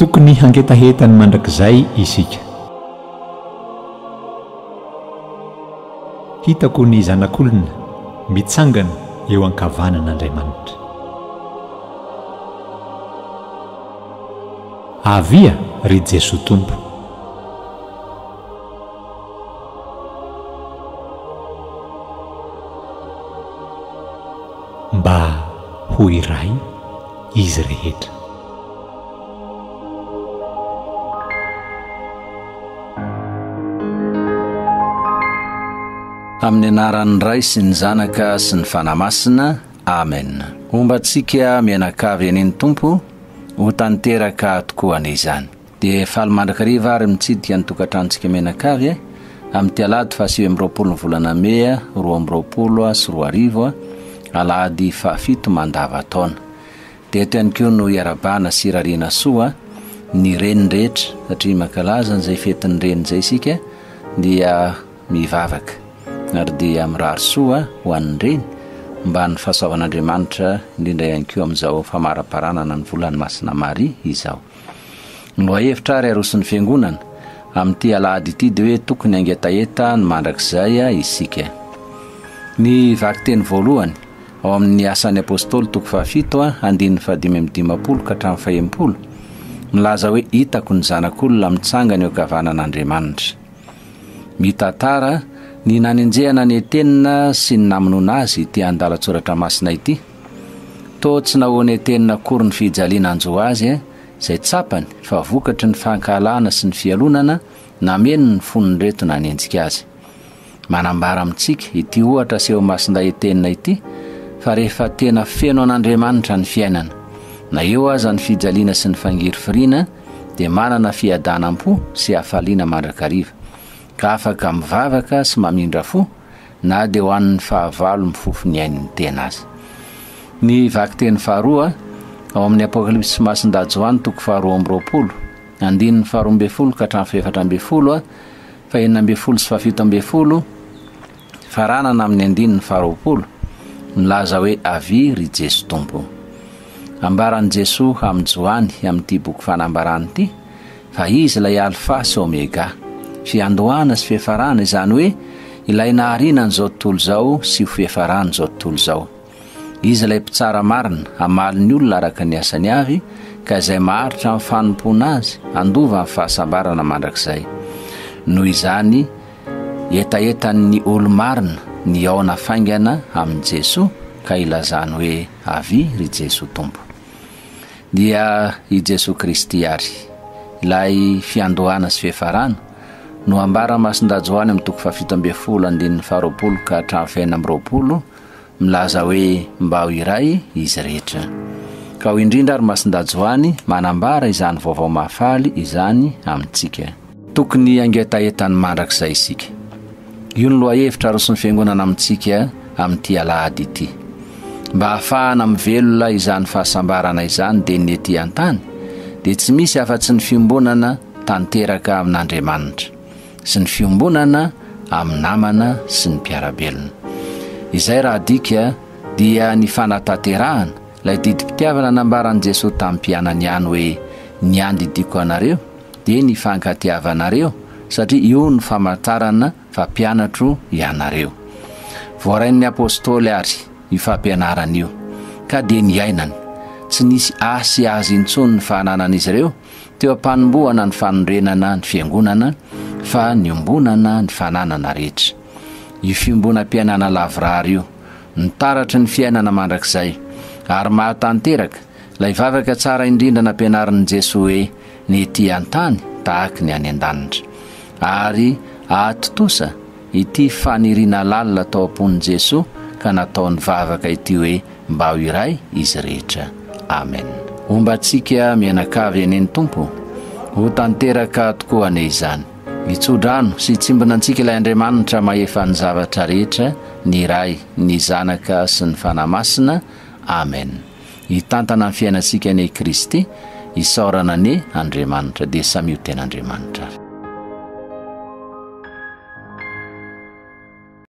tokony hanketahetany mandrakizay isika. Hitako ny zanak'olona mitsangana eo ankavanan'Andriamanitra. Avia ry Jesosy Tompo. Mba ho iray izy rehetra. Amin'ny anaran'ny Ray sy ny Zanaka sy ny Fanamasina. Amen. Ombantsika mianakavy aneny Tompo ho tanteraka tokoa an'izany. Dia faly mandrakariva ary mitsidika ny tokantranontsika mianakavy amin'ny alahady 7 volana Mea 2024 alahady 7 mandava-taona. Dia eto ihany koa no iarabana sy rariana soa ny reniny rehetra satria mankalaza n'izay fetin'ny reny izay isika dia mivavaka. Ary dia mirary soa ho an'ny reny mba ny fahasoavan'Andriamanitra indrindra ihany koa amin'izao famaraparanana ny volan'ny Masina Maria izao. No hevitra ary arosin'ny fiangonana amin'ity alahady ity dia hoe tokony angetaeta ny mandrakizay isika. Ny vakiteny voalohany ao amin'ny asan'ny apôstôly 7:5-5 ka hatramin'ny 90 milaza hoe hitako ny zanak'olona mitsangana eo ankavanan'Andriamanitra. Mitantara ny nanenjehana ny etenina sy ny namonoana azy ity andalatsoratra masina ity. Toa tsy nahoana etenina akory ny fijaliana anjo azy izay tsapany fa vokatry ny fankahalana sy ny fialonana nameno ny fonony reto nanenjika azy. Manambara amintsika ity ohatra seho masinday etenina ity fa rehefa tena feno an'Andriamanitra ny fiainana, na eo aza ny fijaliana sy ny fangirifiriana, dia manana fiadanam-po sy hafaliana mandrakariva, ka afaka mivavaka sy mamindra fo na dia ho an'ny fahavalo mifofo ny ain'ny tena azy. Ny vakiteny faharoa ao amin'ny Apokalipsy Masin-dajoany 2:20 andininy 12 ka hatramin'ny 14 fa 9 sy 17 faranana amin'ny andininy 20 milaza hoe avia ry Jesosy Tompo. Ambaran'i Jesosy amin'ny Joany amin'ity boky fanambarany ity fa izy ilay alfa sy omega, fiandohana sy fiafarana, izany hoe ilay naharina n'izao tontolo izao sy fiafarana n'izao tontolo izao. Izy ilay mpitsara marina hamaly ny olona araka ny asany avy ka izay maharitra amin'ny fanompona azy andova amin'ny fahasambarana mandrakizay. Noho izany etaetan'ny olo-marina ny ao nafaingana amin'i Jesosy ka ilazany hoe avia ry Jesosy Tompo. Dia i Jesosy Kristy ary ilay fiandohana sy fiafarana no ambara Masin-dajoany amin'ny 7:20 ka hatramin'ny 9 milaza hoe mba ho iray izy rehetra. Ka ho indrindra ary Masin-dajoany manambara izany vaovao mahafaly izany amintsika. Tokony angetaetany mandrakizay isika. Io ny lohahevitra arosin'ny fiangonana amintsika amin'ity alahady ity. Mba hahafahana mivelona izany fahasambarana izany dia ny ety an-tany, dia tsy misy afa-tsy ny fiombonana tanteraka amin'Andriamanitra sy ny fiombonana amin'ny namana sy ny mpiarabelona. Izay raha dika dia ny fanatanterahana ilay didim-pitiavana nambaran'i Jesosy tamin'ny mpianany ihany hoe ny andidiko anareo dia ny fankatiavanareo satria io ny famantarana fa mpianatro ianareo. Voarain'ny apôstôly ary io fampianarana io ka dia ny ainany. Tsy nisy asy azy intsony ny fahananan'izy ireo teo ampanombohana ny fanorenana ny fiangonana fa ny ombonana ny fananana rehetra. Io fiombonam-piainana lavrary io nitaratry ny fiainana mandrakizay ary mahatanteraka ilay vavaka tsara indrindra nampianarin'i Jesosy hoe ny ety an-tany tahaka ny any an-danitra, ary ahatotosa ity faniriana lalina tao am-pon'i Jesosy ka nataony vavaka ity hoe mba ho iray izy rehetra. Amen. Ombantsika mianakavy aneny Tompo ho tanteraka tokoa ane izany. Itsodrano sy tsimbonantsika ilay Andriamanitra mahefa ny zavatra rehetra, ny Ray, ny Zanaka sy ny Fanamasina. Amen. Hitantana amin'ny fiainantsika ane Kristy, isaorana ane Andriamanitra dia samy ho ten'Andriamanitra.